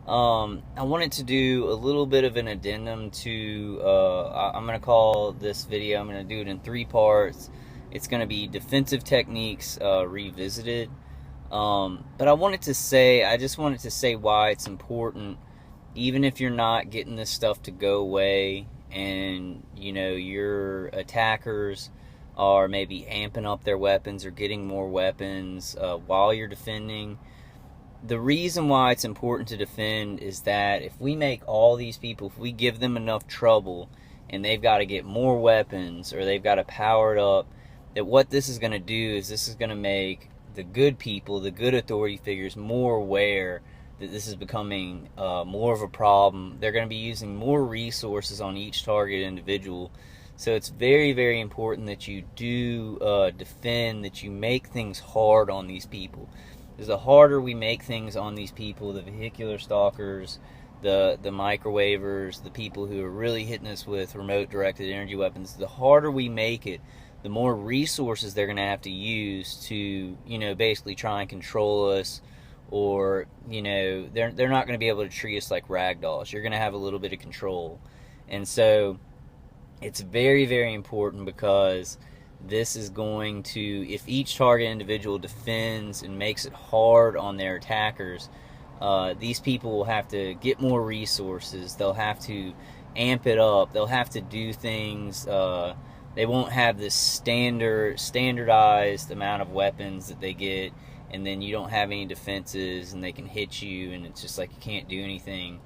I wanted to do a little bit of an addendum to, I'm going to call this video, I'm going to do it in 3 parts. It's going to be defensive techniques revisited. But I just wanted to say why it's important, even if you're not getting this stuff to go away and, your attackers are maybe amping up their weapons or getting more weapons while you're defending. The reason why it's important to defend is that if we make all these people, if we give them enough trouble and they've got to get more weapons or they've got to power it up, that what this is going to do is this is going to make the good people, the good authority figures, more aware that this is becoming more of a problem. They're going to be using more resources on each target individual. So it's very, very important that you do defend, that you make things hard on these people. Because the harder we make things on these people, the vehicular stalkers, the microwavers, the people who are really hitting us with remote directed energy weapons, the harder we make it, the more resources they're going to have to use to, basically try and control us, or, they're not going to be able to treat us like rag dolls. You're going to have a little bit of control. And so it's very, very important, because this is going to, if each target individual defends and makes it hard on their attackers, these people will have to get more resources. They'll have to amp it up. They'll have to do things. They won't have this standardized amount of weapons that they get, and then you don't have any defenses, and they can hit you, and it's just like you can't do anything.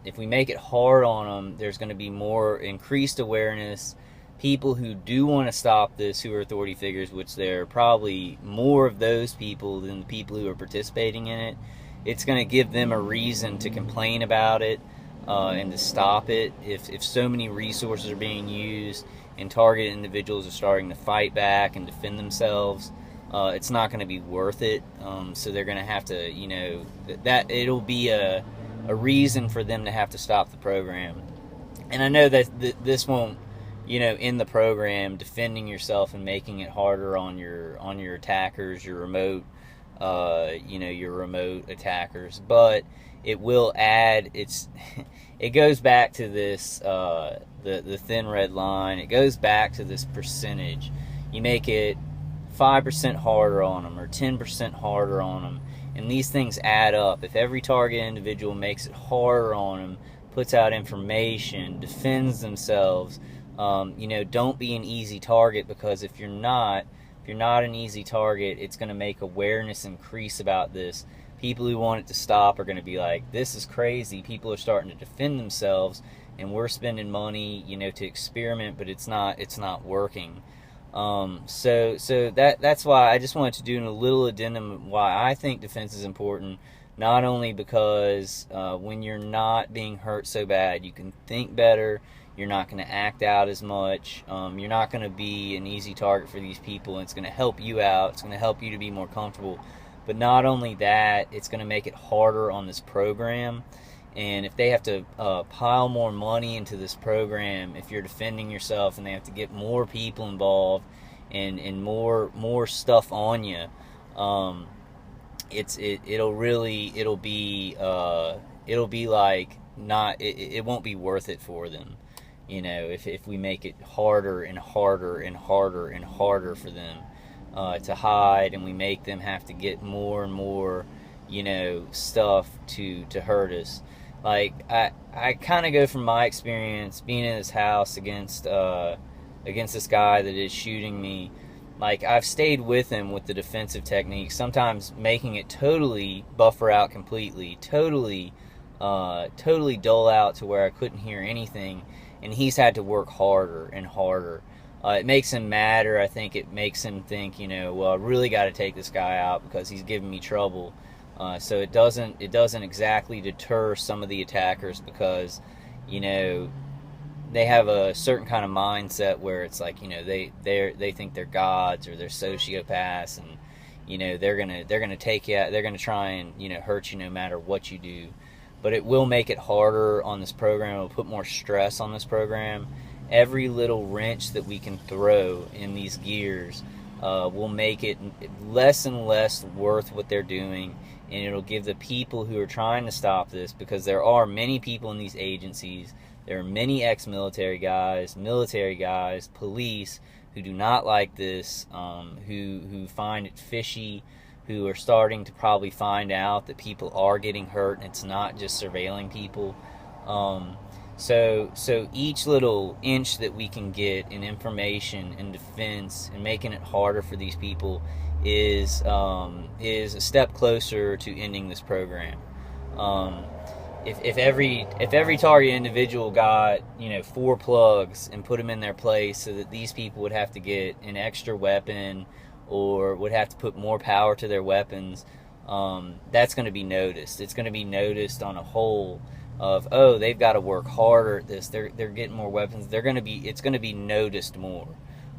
If we make it hard on them, there's going to be more increased awareness. People who do want to stop this, who are authority figures, which there are probably more of those people than the people who are participating in it, it's going to give them a reason to complain about it and to stop it. If so many resources are being used and targeted individuals are starting to fight back and defend themselves, it's not going to be worth it. So they're going to have to, that it'll be a reason for them to have to stop the program. And I know that this won't, in the program, defending yourself and making it harder on your attackers, your remote attackers, but it will add. It goes back to this the thin red line. It goes back to this percentage. You make it 5% harder on them or 10% harder on them, and these things add up. If every target individual makes it harder on them, puts out information, defends themselves, don't be an easy target, because if you're not an easy target, it's going to make awareness increase about this. People who want it to stop are going to be like, this is crazy. People are starting to defend themselves, and we're spending money, to experiment, but it's not working. So that's why I just wanted to do a little addendum why I think defense is important. Not only because when you're not being hurt so bad, you can think better. You're not going to act out as much. You're not going to be an easy target for these people, and it's going to help you out. It's going to help you to be more comfortable. But not only that, it's going to make it harder on this program. And if they have to pile more money into this program, if you're defending yourself and they have to get more people involved and more stuff on you, it'll be like not, it won't be worth it for them. If we make it harder and harder and harder and harder for them to hide, and we make them have to get more and more, stuff to hurt us. Like, I kind of go from my experience being in this house against this guy that is shooting me. Like, I've stayed with him with the defensive techniques, sometimes making it totally buffer out completely, totally dull out to where I couldn't hear anything, and he's had to work harder and harder. It makes him madder. I think it makes him think, well, I really got to take this guy out because he's giving me trouble. So it doesn't exactly deter some of the attackers, because, they have a certain kind of mindset where it's like, they think they're gods or they're sociopaths, and they're gonna take you out. They're gonna try and hurt you no matter what you do. But it will make it harder on this program. It will put more stress on this program. Every little wrench that we can throw in these gears will make it less and less worth what they're doing, and it'll give the people who are trying to stop this, because there are many people in these agencies, there are many ex-military guys, military guys, police, who do not like this, who find it fishy, who are starting to probably find out that people are getting hurt and it's not just surveilling people. So each little inch that we can get in information and defense and making it harder for these people is a step closer to ending this program. If every target individual got 4 plugs and put them in their place, so that these people would have to get an extra weapon or would have to put more power to their weapons, that's going to be noticed. It's going to be noticed on a whole of, oh, they've got to work harder at this. They're getting more weapons. It's going to be noticed more,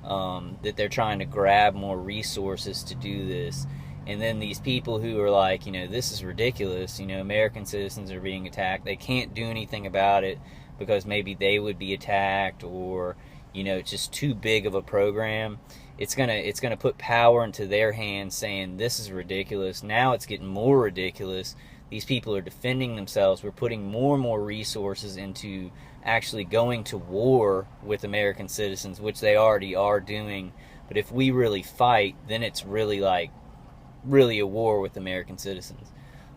that they're trying to grab more resources to do this. And then these people who are like, this is ridiculous. American citizens are being attacked. They can't do anything about it because maybe they would be attacked, or it's just too big of a program. It's gonna put power into their hands, saying this is ridiculous. Now it's getting more ridiculous. These people are defending themselves. We're putting more and more resources into actually going to war with American citizens, which they already are doing. But if we really fight, then it's really a war with American citizens.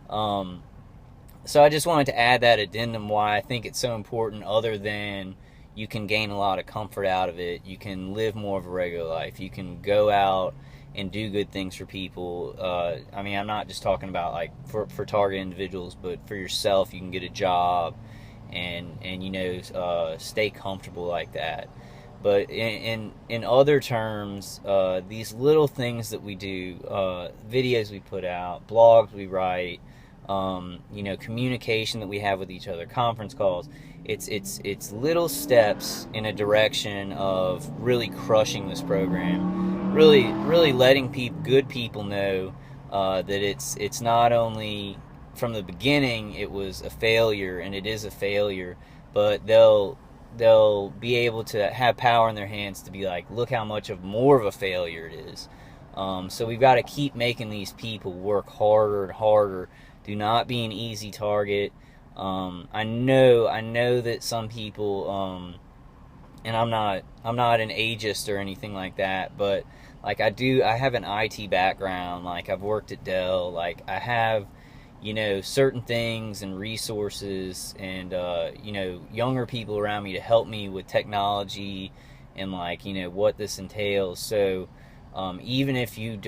So I just wanted to add that addendum, why I think it's so important, other than you can gain a lot of comfort out of it. You can live more of a regular life. You can go out and do good things for people. I'm not just talking about like for target individuals, but for yourself. You can get a job and stay comfortable like that. But in other terms, these little things that we do, videos we put out, blogs we write, communication that we have with each other, conference calls, it's little steps in a direction of really crushing this program, really letting good people know that it's not only from the beginning it was a failure, and it is a failure, but they'll be able to have power in their hands to be like, look how much of more of a failure it is. So we've got to keep making these people work harder and harder. Do not be an easy target. I know that some people, and I'm not an ageist or anything like that, but like I have an IT background. Like I've worked at Dell. Like I have certain things and resources and younger people around me to help me with technology and what this entails. So even if you're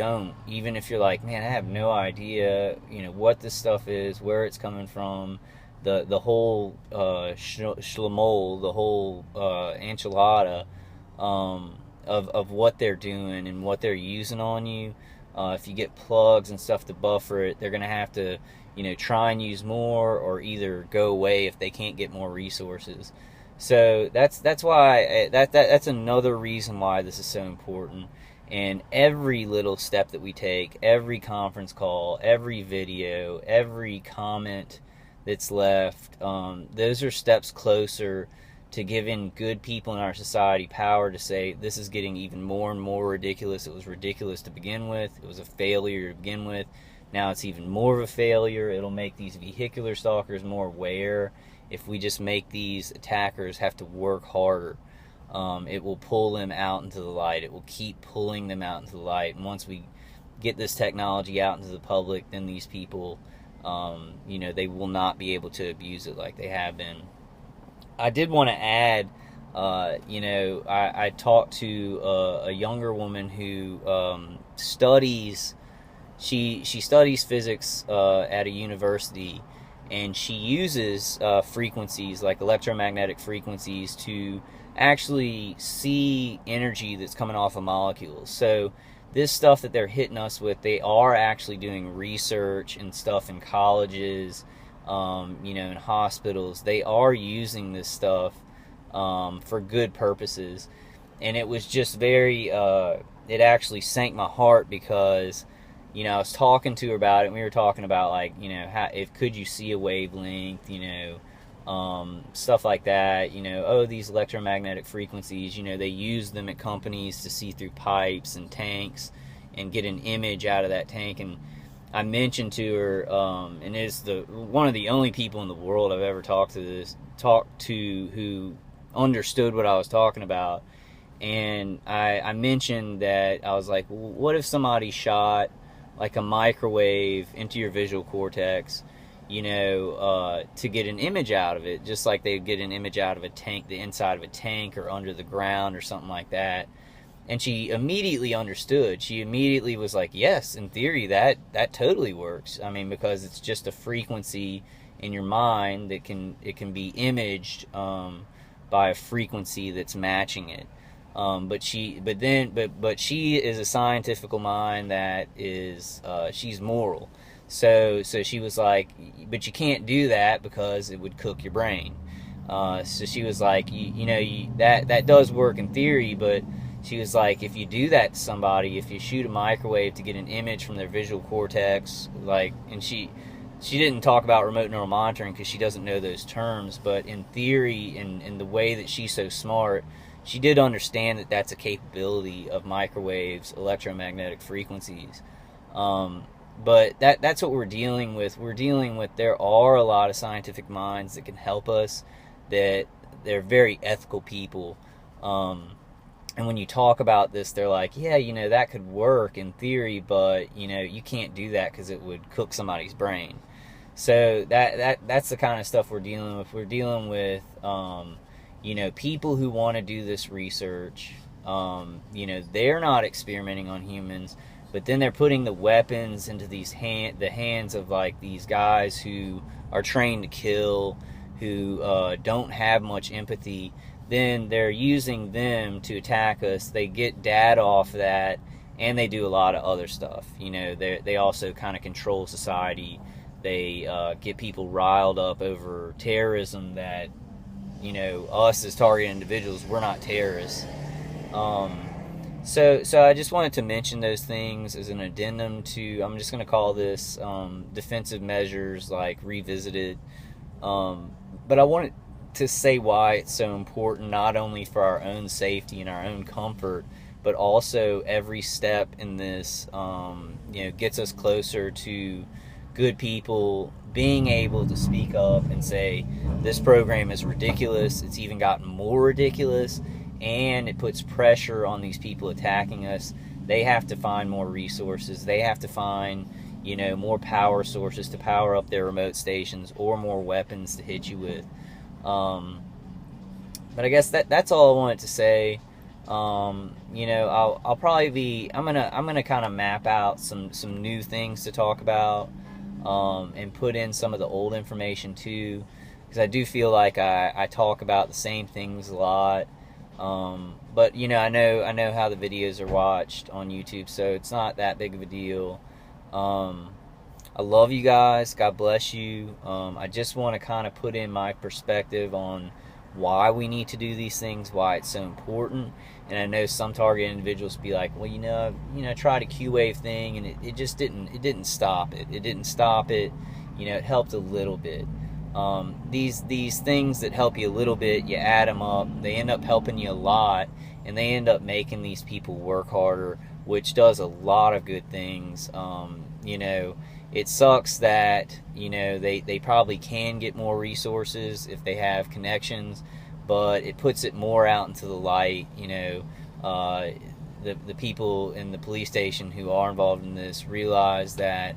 like, man, I have no idea what this stuff is, where it's coming from, the whole schlamol, the whole enchilada of what they're doing and what they're using on you. If you get plugs and stuff to buffer it, they're gonna have to try and use more, or either go away if they can't get more resources. So that's why that's another reason why this is so important. And every little step that we take, every conference call, every video, every comment that's left, those are steps closer to giving good people in our society power to say, this is getting even more and more ridiculous. It was ridiculous to begin with. It was a failure to begin with. Now it's even more of a failure. It'll make these vehicular stalkers more aware. If we just make these attackers have to work harder, it will pull them out into the light. It will keep pulling them out into the light. And once we get this technology out into the public, then these people, they will not be able to abuse it like they have been. I did want to add, I talked to a younger woman who studies. She studies physics at a university, and she uses frequencies like electromagnetic frequencies to actually see energy that's coming off of molecules. So this stuff that they're hitting us with, they are actually doing research and stuff in colleges, in hospitals. They are using this stuff for good purposes. And it was just very, it actually sank my heart, because I was talking to her about it, and we were talking about could you see a wavelength, stuff like that, these electromagnetic frequencies, they use them at companies to see through pipes and tanks and get an image out of that tank. And I mentioned to her, and is the one of the only people in the world I've ever talked to who understood what I was talking about. And I mentioned that I was like, well, what if somebody shot like a microwave into your visual cortex, to get an image out of it, just like they would get an image out of a tank, the inside of a tank, or under the ground or something like that. And she immediately understood. She immediately was like, yes, in theory that totally works. I mean, because it's just a frequency in your mind that it can be imaged by a frequency that's matching it. But she is a scientific mind that is she's moral. So she was like, but you can't do that because it would cook your brain. So she was like, that does work in theory, but she was like, if you do that to somebody, if you shoot a microwave to get an image from their visual cortex, and she didn't talk about remote neural monitoring because she doesn't know those terms, but in theory, in the way that she's so smart, she did understand that that's a capability of microwaves, electromagnetic frequencies. But that's what we're dealing with. There are a lot of scientific minds that can help us, that they're very ethical people. And when you talk about this, they're like, yeah, that could work in theory, but, you can't do that because it would cook somebody's brain. So that's the kind of stuff we're dealing with. We're dealing with, people who want to do this research. They're not experimenting on humans, but then they're putting the weapons into the hands of like these guys who are trained to kill, who don't have much empathy. Then they're using them to attack us. They get data off that, and they do a lot of other stuff. They also kind of control society. They get people riled up over terrorism that, us as target individuals, we're not terrorists. So I just wanted to mention those things as an addendum to, I'm just going to call this defensive measures, like revisited. But I wanted to say why it's so important, not only for our own safety and our own comfort, but also every step in this, gets us closer to good people being able to speak up and say, this program is ridiculous. It's even gotten more ridiculous, and it puts pressure on these people attacking us. They have to find more resources. They have to find, more power sources to power up their remote stations, or more weapons to hit you with. But I guess that's all I wanted to say. I'll probably be, I'm gonna kind of map out some new things to talk about, and put in some of the old information too, because I do feel like I talk about the same things a lot. But I know how the videos are watched on YouTube, so it's not that big of a deal. I love you guys. God bless you. I just want to kind of put in my perspective on why we need to do these things, why it's so important. And I know some target individuals be like, well, tried a Q-wave thing, and it just didn't stop it. It didn't stop it. It helped a little bit. These things that help you a little bit, you add them up, they end up helping you a lot, and they end up making these people work harder, which does a lot of good things. It sucks that, they probably can get more resources if they have connections, but it puts it more out into the light. The people in the police station who are involved in this realize that,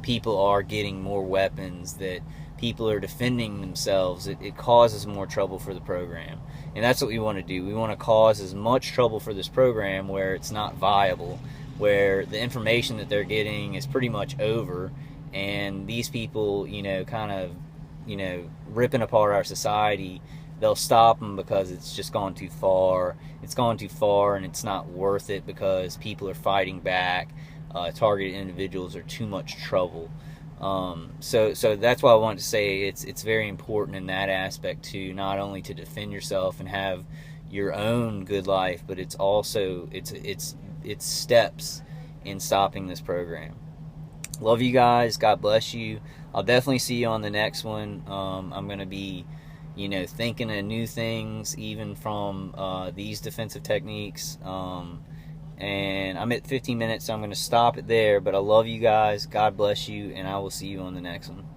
people are getting more weapons, that people are defending themselves. It causes more trouble for the program. And that's what we want to do. We want to cause as much trouble for this program where it's not viable, where the information that they're getting is pretty much over, and these people, kind of, ripping apart our society, they'll stop them because it's just gone too far. It's gone too far, and it's not worth it because people are fighting back. Targeted individuals are too much trouble. So that's why I wanted to say it's very important in that aspect too, not only to defend yourself and have your own good life, but it's also it's steps in stopping this program. Love you guys. God bless you. I'll definitely see you on the next one. I'm going to be, thinking of new things, even from these defensive techniques. And I'm at 15 minutes, so I'm going to stop it there. But I love you guys. God bless you, and I will see you on the next one.